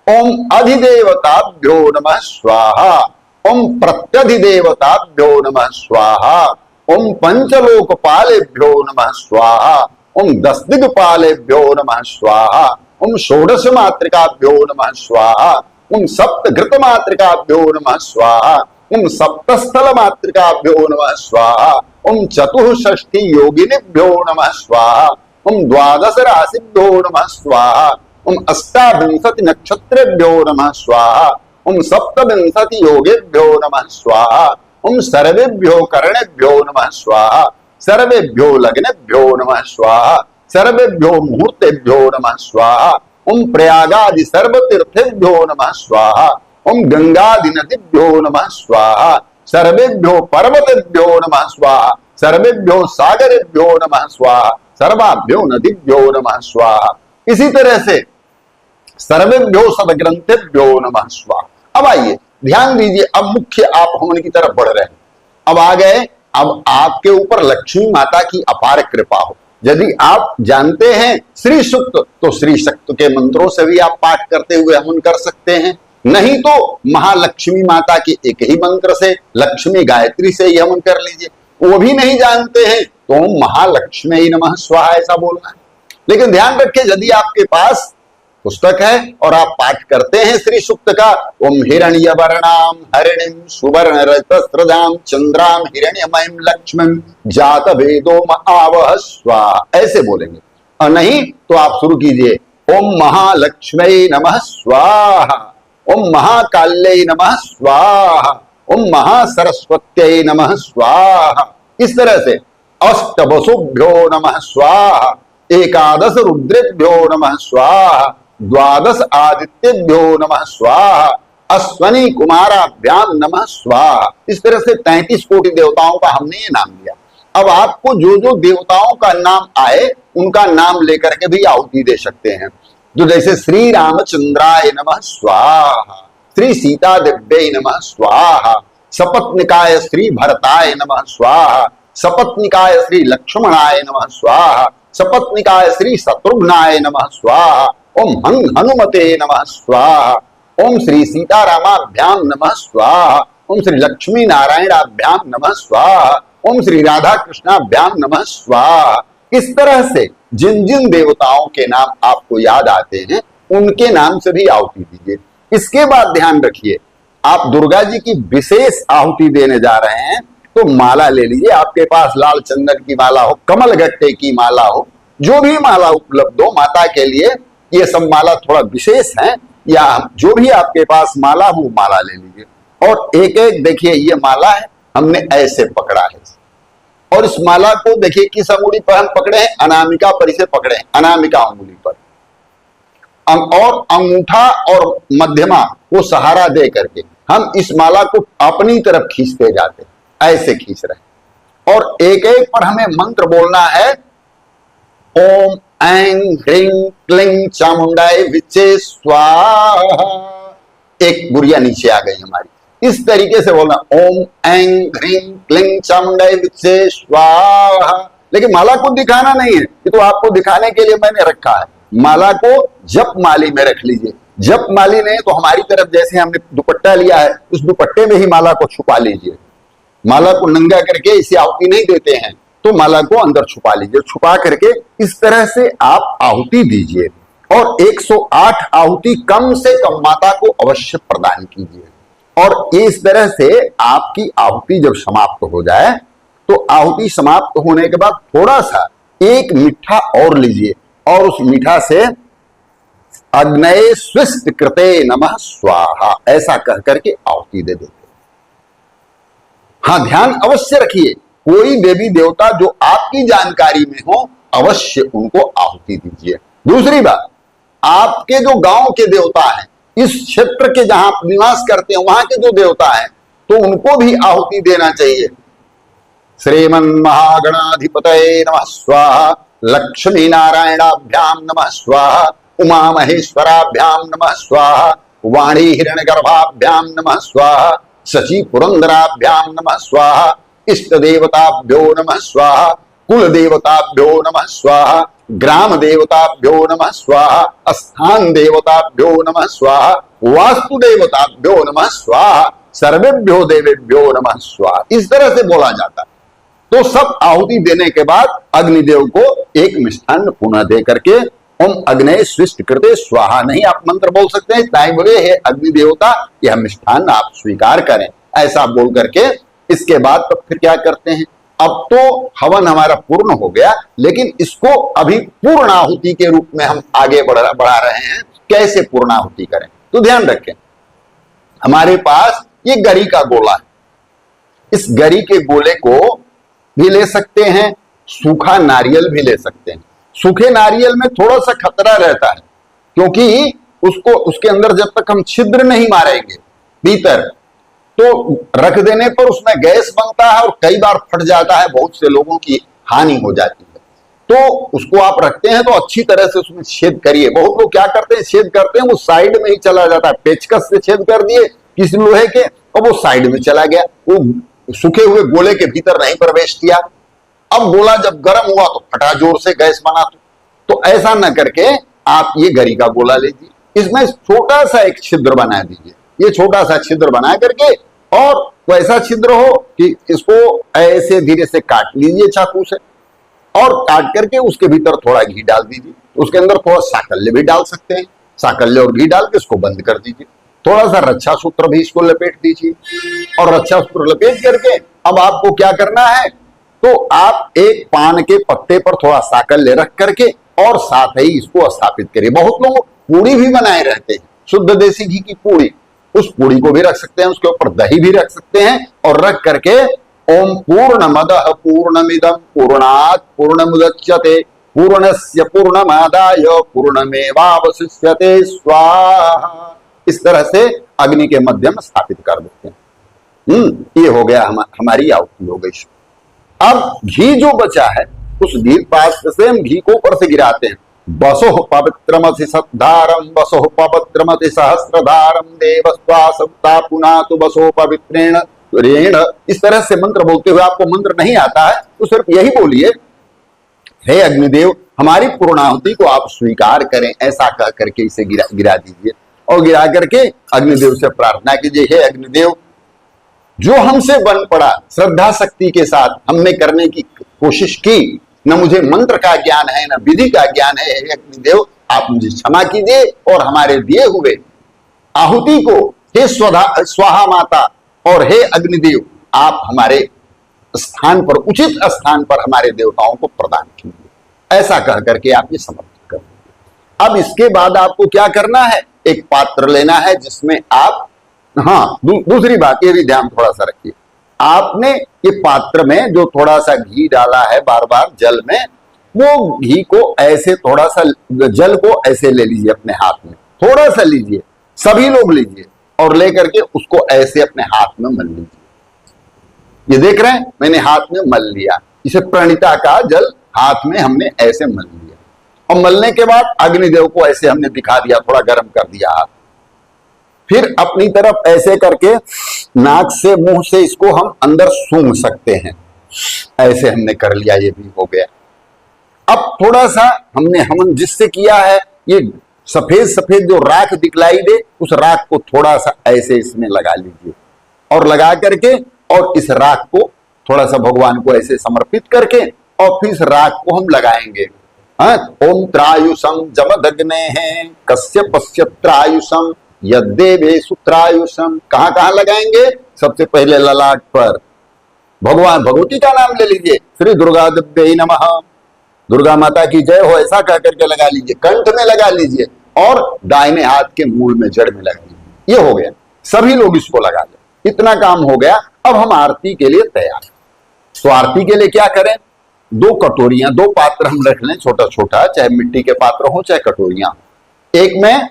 ओम अधिदेवताभ्यो नमः स्वाहा, ओम प्रत्यधिदेवताभ्यो नमः स्वाहा, ओम पंचलोकपालेभ्यो नमः स्वाहा, ओम 10 दिग्पालेभ्यो नमः स्वाहा, ओम षोडश मातृकाभ्यो नमः स्वाहा, ओम सप्तघृत मातृकाभ्यो नमः स्वाहा, ओम सप्तस्थल मातृकाभ्यो नमः स्वाहा, ओम चतुष्षष्टि योगिनीभ्यो नमः स्वाहा, ओम 12 राशिभ्यो नमः स्वाहा, ओम 28 नक्षत्रेभ्यो नमः स्वाहा, ओम 27 योगेभ्यो नमः स्वाहा, ओम सर्वेभ्यो कर्णेभ्यो नमः स्वाहा, सर्वेभ्यो लग्नेभ्यो नमः स्वाहा, सर्वेभ्यो मुहूर्तेभ्यो नमः स्वाहा, ओम प्रयागादि सर्वतीर्थेभ्यो नमः स्वाहा, ओम गंगादि नदीभ्यो नमः स्वाहा, सर्वेभ्यो पर्वतेभ्यो नमः स्वाहा, सर्वेभ्यो सागरेभ्यो नमः स्वाहा, सर्वाभ्यो नदीभ्यो नमः स्वाहा। इसी तरह से सर्वेभ्यो सदग्रंथेभ्यो नमः स्वाहा। अब आइए ध्यान दीजिए, अब मुख्य आप हवन की तरफ बढ़ रहे हैं। अब आ गए, अब आपके ऊपर लक्ष्मी माता की अपार कृपा हो। यदि आप जानते हैं श्री सूक्त तो श्री सूक्त के मंत्रों से भी आप पाठ करते हुए हवन कर सकते हैं, नहीं तो महालक्ष्मी माता के एक ही मंत्र से लक्ष्मी गायत्री से ही हवन कर लीजिए। वो भी नहीं जानते हैं तो महालक्ष्मी नमः स्वाहा ऐसा बोलना है। लेकिन ध्यान रखें, यदि आपके पास पुस्तक है और आप पाठ करते हैं श्री सूक्त का, ओम हिरण्यवर्णाम हरिणीम सुवर्ण रजतस्रजाम चंद्राम हिरण्यमयीम लक्ष्मीम जात वेदो आवह स्वाहा, ऐसे बोलेंगे। और नहीं तो आप शुरू कीजिए ओम महालक्ष्मी नमः स्वाहा, ओम महाकाल्यै नमः स्वाहा, ओम महासरस्वत्यै नमः स्वाहा। इस तरह से अष्टवसुभ्यो नमः स्वाहा, एकादश रुद्रेभ्यो नमः स्वाहा, द्वादश आदित्यभ्यो नमः स्वाहा, अश्वनी कुमाराभ्याम नमः स्वाहा। इस तरह से 33 कोटि देवताओं का हमने ये नाम दिया। अब आपको जो जो देवताओं का नाम आए उनका नाम लेकर के भी आहुति दे सकते हैं। तो जैसे श्री रामचंद्राय नमः स्वाहा, श्री सीता देव्यै नमः स्वाहा, सपत्निकाय श्री भरताय नमः स्वाहा, सपत्निकाय श्री लक्ष्मणाय नमः स्वाहा, सपत्निकाय श्री शत्रुघ्नाय नमः स्वाहा, ओम हनुमते नमः स्वाहा, ओम श्री सीतारामाभ्याम नमः स्वाहा, ओम श्री लक्ष्मी नारायणाभ्याम नमः स्वाहा, ओम श्री राधा कृष्णाभ्याम नमः स्वाहा। इस तरह से जिन जिन देवताओं के नाम आपको याद आते हैं उनके नाम से भी आहुति दीजिए। इसके बाद ध्यान रखिए, आप दुर्गा जी की विशेष आहुति देने जा रहे हैं तो माला ले लीजिए। आपके पास लाल चंदन की माला हो, कमल गट्टे की माला हो, जो भी माला उपलब्ध हो माता के लिए, ये सब माला थोड़ा विशेष है, या जो भी आपके पास माला हो माला ले लीजिए। और एक एक देखिए ये माला है, हमने ऐसे पकड़ा है, और इस माला को देखिए किस अंगुली पर हम पकड़े हैं, अनामिका पर इसे पकड़े हैं, अनामिका अंगुली पर, और अंगूठा और मध्यमा वो सहारा दे करके हम इस माला को अपनी तरफ खींचते जाते, ऐसे खींच रहे। और एक एक पर हमें मंत्र बोलना है, ओम ऐं ह्रीं क्लीं चामुंडाय विचे स्वाहा। एक गुड़िया नीचे आ गई हमारी, इस तरीके से बोलना ओम ऐं ह्रीं क्लीं चामुंडाय विचे स्वाहा। लेकिन माला को दिखाना नहीं है, ये तो आपको दिखाने के लिए मैंने रखा है। माला को जप माली में रख लीजिए। जप माली नहीं तो हमारी तरफ जैसे हमने दुपट्टा लिया है, उस दुपट्टे में ही माला को छुपा लीजिए। माला को नंगा करके इसे आहुति नहीं देते हैं, तो माला को अंदर छुपा लीजिए। छुपा करके इस तरह से आप आहुति दीजिए, और 108 आहुति कम से कम माता को अवश्य प्रदान कीजिए। और इस तरह से आपकी आहुति जब समाप्त हो जाए तो आहुति समाप्त होने के बाद थोड़ा सा एक मीठा और लीजिए, और उस मीठा से अग्नये स्विष्ट कृते नमः स्वाहा ऐसा कह करके आहुति दे देते। हाँ, ध्यान अवश्य रखिए, कोई देवी देवता जो आपकी जानकारी में हो अवश्य उनको आहुति दीजिए। दूसरी बात, आपके जो गांव के देवता हैं, इस क्षेत्र के जहां आप निवास करते हैं वहां के जो देवता हैं, तो उनको भी आहुति देना चाहिए। श्रीमन महागणाधिपतये नमः स्वाहा, लक्ष्मी नारायणाभ्याम नमः स्वाहा, उमा महेश्वराभ्याम नमः स्वाहा, वाणी हिरण्यगर्भाभ्याम नमः स्वाहा, शची पुरंदराभ्याम नमः स्वाहा, इष्ट देवताभ्यो नमः स्वाहा, कुल देवताभ्यो नमः स्वाहा, ग्राम देवताभ्यो नमः स्वाहा, स्थान देवताभ्यो नमः स्वाहा, वास्तु देवताभ्यो नमः स्वाहा, सर्वेभ्यो देवेभ्यो नमः स्वाहा। इस तरह से बोला जाता है। तो सब आहुति देने के बाद अग्निदेव को एक मिष्ठान पुनः दे करके ओम अग्नये स्विष्ट कृते स्वाहा नहीं आप मंत्र बोल सकते हैं, ताई बोले हे अग्नि देवता यह मिष्ठान आप स्वीकार करें, ऐसा बोल करके इसके बाद तो फिर क्या करते हैं, अब तो हवन हमारा पूर्ण हो गया, लेकिन इसको अभी पूर्ण आहुति के रूप में हम आगे बढ़ा रहे हैं। कैसे पूर्ण आहुति करें, तो ध्यान रखें, हमारे पास ये गरी का गोला है। इस गरी के गोले को भी ले सकते हैं, सूखा नारियल भी ले सकते हैं। सूखे नारियल में थोड़ा सा खतरा रहता है, क्योंकि उसके अंदर जब तक हम छिद्र नहीं मारेंगे भीतर, तो रख देने पर उसमें गैस बनता है और कई बार फट जाता है, बहुत से लोगों की हानि हो जाती है। तो उसको आप रखते हैं तो अच्छी तरह से उसमें छेद करिए। बहुत लोग क्या करते हैं, छेद करते हैं वो साइड में ही चला जाता है, पेचकस से छेद कर दिए किसी लोहे के और वो साइड में चला गया, वो सूखे हुए गोले के भीतर नहीं प्रवेश किया। अब गोला जब गर्म हुआ तो फटा जोर से, गैस बना तो ऐसा न करके आप ये गरी का गोला लीजिए, इसमें छोटा सा एक छिद्र बना दीजिए। ये छोटा सा छिद्र बना करके, और वैसा छिद्र हो कि इसको ऐसे धीरे से काट लीजिए चाकू से, और काट करके उसके भीतर थोड़ा घी डाल दीजिए, उसके अंदर थोड़ा साकल्य भी डाल सकते हैं। साकल्य और घी डाल के इसको बंद कर दीजिए। थोड़ा सा रक्षा सूत्र भी इसको लपेट दीजिए और रक्षा सूत्र लपेट करके अब आपको क्या करना है, तो आप एक पान के पत्ते पर थोड़ा साकल्य रख करके और साथ ही इसको स्थापित करिए। बहुत लोग पूड़ी भी बनाए रहते हैं, शुद्ध देसी घी की पूड़ी, उस पूड़ी को भी रख सकते हैं, उसके ऊपर दही भी रख सकते हैं और रख करके ओम पूर्णमदः पूर्णमिदं पूर्णात् पूर्णमुदच्यते पूर्णस्य पूर्णमादाय पूर्णमेवावशिष्यते स्वाहा, इस तरह से अग्नि के मध्य में स्थापित कर देते हैं। ये हो गया हमारी आहुति हो गई। अब घी जो बचा है उस घी पात्र से हम घी को ऊपर से गिराते हैं। वसोः पवित्रमसि सद्धारम वसोः पवित्रमसि सहस्रधारम देवस्वा सप्ता पुनातु वसोः पवित्रेण रेण। इस तरह से मंत्र बोलते हुए, आपको मंत्र नहीं आता है तो सिर्फ यही बोलिए, हे अग्निदेव हमारी पूर्णाहुति को आप स्वीकार करें, ऐसा कह करके इसे गिरा दीजिए और गिरा करके अग्निदेव से प्रार्थना कीजिए, हे अग्निदेव जो हमसे बन पड़ा श्रद्धा शक्ति के साथ हमने करने की कोशिश की, न मुझे मंत्र का ज्ञान है न विधि का ज्ञान है, हे अग्निदेव आप मुझे क्षमा कीजिए और हमारे दिए हुए आहुति को हे स्वाहा माता और हे अग्निदेव आप हमारे स्थान पर, उचित स्थान पर हमारे देवताओं को प्रदान कीजिए, ऐसा कह करके आप ये समर्पित कर दीजिए। अब इसके बाद आपको क्या करना है, एक पात्र लेना है जिसमें आप, हाँ दूसरी बात ये भी ध्यान थोड़ा सा रखिए, आपने ये पात्र में जो थोड़ा सा घी डाला है बार बार जल में, वो घी को ऐसे थोड़ा सा जल को ऐसे ले लीजिए अपने हाथ में, थोड़ा सा लीजिए, सभी लोग लीजिए और लेकर के उसको ऐसे अपने हाथ में मल लीजिए। ये देख रहे हैं मैंने हाथ में मल लिया, इसे प्रणिता का जल हाथ में हमने ऐसे मल लिया और मलने के बाद अग्निदेव को ऐसे हमने दिखा दिया, थोड़ा गर्म कर दिया हाथ, फिर अपनी तरफ ऐसे करके नाक से मुंह से इसको हम अंदर सूंघ सकते हैं, ऐसे हमने कर लिया, ये भी हो गया। अब थोड़ा सा हमने हवन जिससे किया है, ये सफेद सफेद जो राख दिखलाई दे उस राख को थोड़ा सा ऐसे इसमें लगा लीजिए और लगा करके और इस राख को थोड़ा सा भगवान को ऐसे समर्पित करके और फिर इस राख को हम लगाएंगे। ओम त्रायुषम जमदग्ने हैं कस्य पश्यत्रायुषम यद्देवे सुत्रायुषम। कहां कहां लगाएंगे, सबसे पहले ललाट पर, भगवान भगवती का नाम ले लीजिए, श्री दुर्गा देवी नमः, दुर्गा माता की जय हो, ऐसा कह करके लगा लीजिए, कंठ में लगा लीजिए और दाहिने हाथ के मूल में जड़ में लगा लीजिए। ये हो गया, सभी लोग इसको लगा लें, इतना काम हो गया। अब हम आरती के लिए तैयार। तो आरती के लिए क्या करें, दो कटोरियां, दो पात्र हम रख लें, छोटा छोटा, चाहे मिट्टी के पात्र हो चाहे कटोरियां। एक में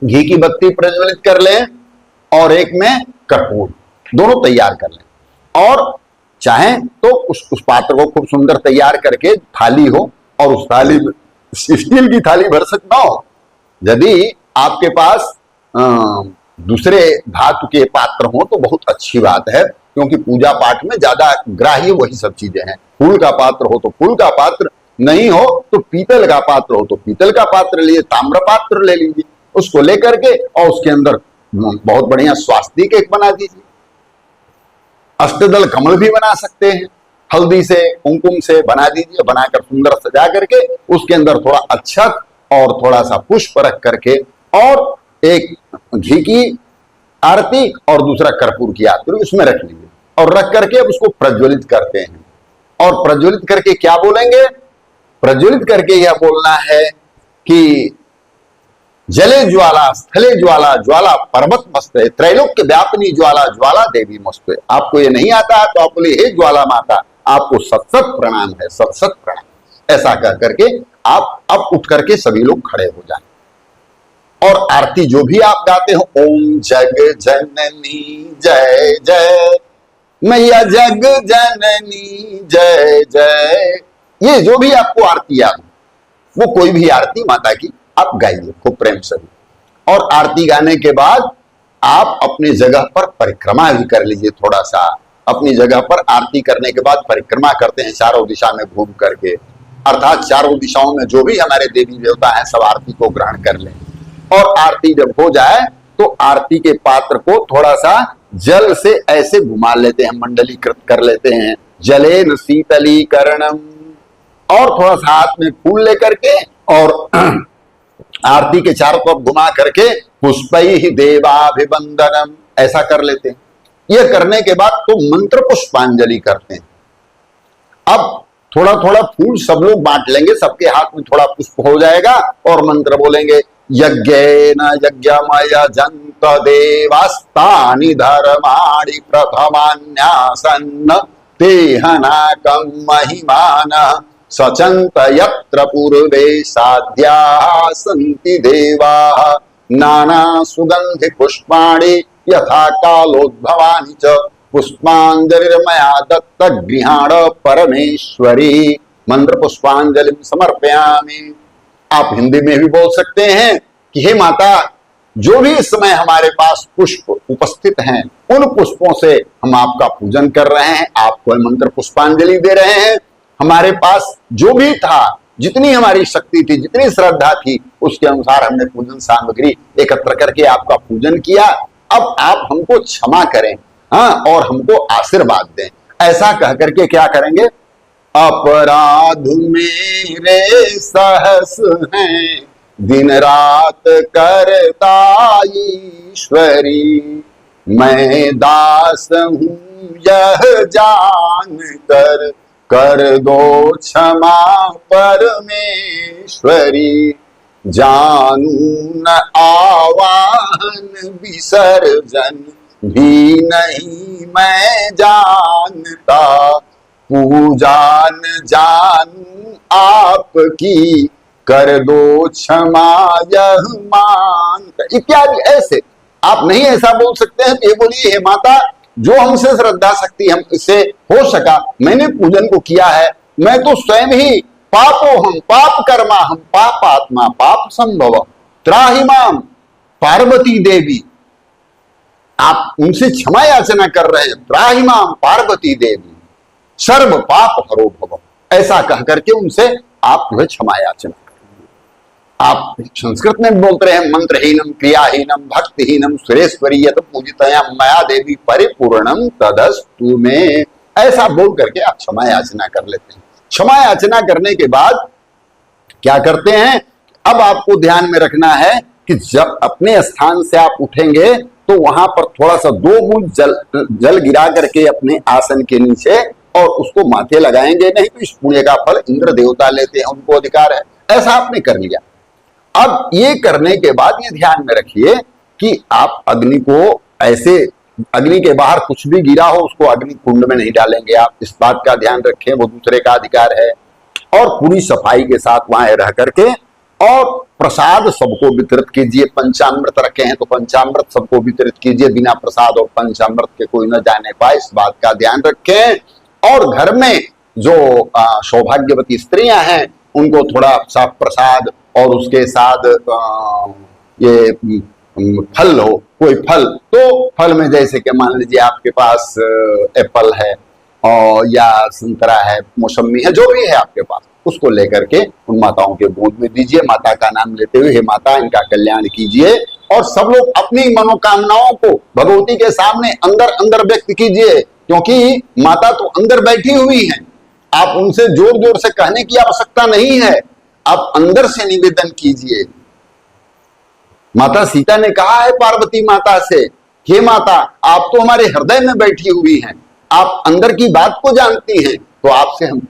घी की बत्ती प्रज्वलित कर लें और एक में कपूर, दोनों तैयार कर लें। और चाहें तो उस पात्र को खूब सुंदर तैयार करके थाली हो और उस थाली में स्टील की थाली भर सकता हो। यदि आपके पास दूसरे धातु के पात्र हो तो बहुत अच्छी बात है, क्योंकि पूजा पाठ में ज्यादा ग्राह्य वही सब चीजें हैं। फूल का पात्र हो तो फूल का पात्र, नहीं हो तो पीतल का पात्र हो तो पीतल का पात्र लीजिए, ताम्र पात्र ले लीजिए, उसको लेकर के और उसके अंदर बहुत बढ़िया स्वास्तिक एक बना दीजिए, अष्टदल कमल भी बना सकते हैं, हल्दी से कुमकुम से बना दीजिए, बनाकर सुंदर सजा करके उसके अंदर थोड़ा अक्षत और थोड़ा सा पुष्प रख करके और एक घी की आरती और दूसरा कर्पूर की आरती उसमें रख लीजिए और रख करके अब उसको प्रज्वलित करते हैं। और प्रज्वलित करके क्या बोलेंगे, प्रज्वलित करके यह बोलना है कि जले ज्वाला स्थले ज्वाला ज्वाला पर्वत मस्त है, त्रैलोक्य व्यापनी ज्वाला ज्वाला देवी मस्त है। आपको ये नहीं आता है तो आप बोलिए हे ज्वाला माता, आपको सत सत प्रणाम है, सत सत प्रणाम। ऐसा कह करके आप अब उठ करके सभी लोग खड़े हो जाएं और आरती जो भी आप गाते हो, ओम जग जननी जय जय मैया जग जननी जय जय, ये जो भी आपको आरती याद हो, वो कोई भी आरती माता की आप गाइए खूब प्रेम से। और आरती गाने के बाद आप अपनी जगह पर परिक्रमा भी कर लीजिए, थोड़ा सा अपनी जगह पर आरती करने के बाद परिक्रमा करते हैं चारों दिशा में घूम करके, अर्थात चारों दिशाओं में जो भी हमारे देवी देवता हैं सब आरती को ग्रहण कर लें। और आरती जब हो जाए तो आरती के पात्र को थोड़ा सा जल से ऐसे घुमा लेते हैं, मंडलीकृत कर लेते हैं, जलेन शीतलीकरणम, और थोड़ा सा हाथ में फूल लेकर के और आरती के चारों तरफ घुमा करके पुष्पैः देवाभिवंदनम ऐसा कर लेते हैं। यह करने के बाद तो मंत्र पुष्पांजलि करते हैं। अब थोड़ा थोड़ा फूल सब लोग बांट लेंगे, सबके हाथ में थोड़ा पुष्प हो जाएगा और मंत्र बोलेंगे, यज्ञेन यज्ञमयजन्त देवास्तानि धर्माणि प्रथमान्यासन्न तेहनाकं महिमानः सचन्त यत्र पूर्वे साध्याः सन्ति देवाः नाना सुगन्धि पुष्पाणि यथा कालोद्भवानि च पुष्पांजलिर्मया दत्त गृहाण परमेश्वरी मंत्र पुष्पांजलि समर्पयामि। आप हिंदी में भी बोल सकते हैं कि हे माता, जो भी इस समय हमारे पास पुष्प उपस्थित हैं, उन पुष्पों से हम आपका पूजन कर रहे हैं, आपको मंत्र पुष्पांजलि दे रहे हैं। हमारे पास जो भी था, जितनी हमारी शक्ति थी, जितनी श्रद्धा थी, उसके अनुसार हमने पूजन सामग्री एकत्र करके आपका पूजन किया। अब आप हमको क्षमा करें, हाँ, और हमको आशीर्वाद दें। ऐसा कह करके क्या करेंगे, अपराध मेरे सहस हैं दिन रात करता ईश्वरी, मैं दास हूं यह जान कर दो क्षमा परमेश्वरी, जानू न आवाहन विसर्जन भी नहीं मैं जानता, पूजान जानू आपकी कर दो क्षमा यह मानता, इत्यादि। ऐसे आप नहीं ऐसा बोल सकते हैं कि ये बोलिए, हे माता, जो हमसे श्रद्धा शक्ति हम इससे हो सका मैंने पूजन को किया है, मैं तो स्वयं ही पापो हम पाप कर्मा हम पापात्मा पाप संभव त्राहि माम पार्वती देवी, आप उनसे क्षमा याचना कर रहे हैं। त्राहि माम पार्वती देवी सर्व पाप हरो भव, ऐसा कह करके उनसे आप जो है क्षमा याचना करें। आप संस्कृत में बोलते रहे, मंत्रहीनम क्रियाहीनम भक्तिहीनम सुरेश्वरी यत पूजितया मया देवी परिपूर्णम तदस्तु में, ऐसा बोल करके आप क्षमा याचना कर लेते हैं। क्षमा याचना करने के बाद क्या करते हैं, अब आपको ध्यान में रखना है कि जब अपने स्थान से आप उठेंगे तो वहां पर थोड़ा सा 2 बूंद जल गिरा करके अपने आसन के नीचे और उसको माथे लगाएंगे, नहीं तो इस पुण्य का फल इंद्र देवता लेते हैं, उनको अधिकार है। ऐसा आपने कर लिया। अब ये करने के बाद ये ध्यान में रखिए कि आप अग्नि को ऐसे, अग्नि के बाहर कुछ भी गिरा हो उसको अग्नि कुंड में नहीं डालेंगे। आप इस बात का ध्यान रखें, वो दूसरे का अधिकार है। और पूरी सफाई के साथ वहां रह करके और प्रसाद सबको वितरित कीजिए। पंचामृत रखे हैं तो पंचामृत सबको वितरित कीजिए, बिना प्रसाद और पंचामृत के कोई न जाने पाए, इस बात का ध्यान रखें। और घर में जो सौभाग्यवती स्त्रियां हैं उनको थोड़ा सा प्रसाद और उसके साथ ये फल हो, कोई फल, तो फल में जैसे कि मान लीजिए आपके पास एप्पल है और या संतरा है, मौसमी है, जो भी है आपके पास, उसको लेकर के उन माताओं के गोद में दीजिए। माता का नाम लेते हुए, हे माता इनका कल्याण कीजिए। और सब लोग अपनी मनोकामनाओं को भगवती के सामने अंदर अंदर व्यक्त कीजिए, क्योंकि माता तो अंदर बैठी हुई हैं। आप उनसे जोर जोर से कहने की आवश्यकता नहीं है, आप अंदर से निवेदन कीजिए। माता सीता ने कहा है पार्वती माता से, हे माता, आप तो हमारे हृदय में बैठी हुई हैं, आप अंदर की बात को जानती हैं, तो आपसे हम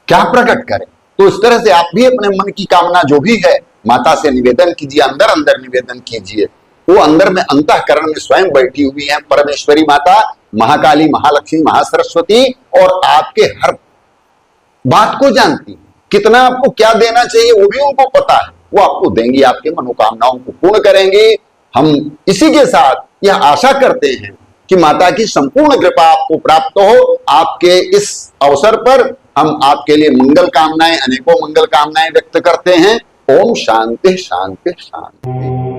क्या प्रकट करें। तो इस तरह से आप भी अपने मन की कामना जो भी है माता से निवेदन कीजिए, अंदर अंदर निवेदन कीजिए। वो अंदर में अंतःकरण में स्वयं बैठी हुई है परमेश्वरी माता, महाकाली, महालक्ष्मी, महासरस्वती, और आपके हर बात को जानती है। कितना आपको क्या देना चाहिए वो भी उनको पता है, वो आपको देंगी, आपके मनोकामनाओं को पूर्ण करेंगे। हम इसी के साथ यह आशा करते हैं कि माता की संपूर्ण कृपा आपको प्राप्त हो। आपके इस अवसर पर हम आपके लिए मंगल कामनाएं, अनेकों मंगल कामनाएं व्यक्त करते हैं। ओम शांति शांति शांति।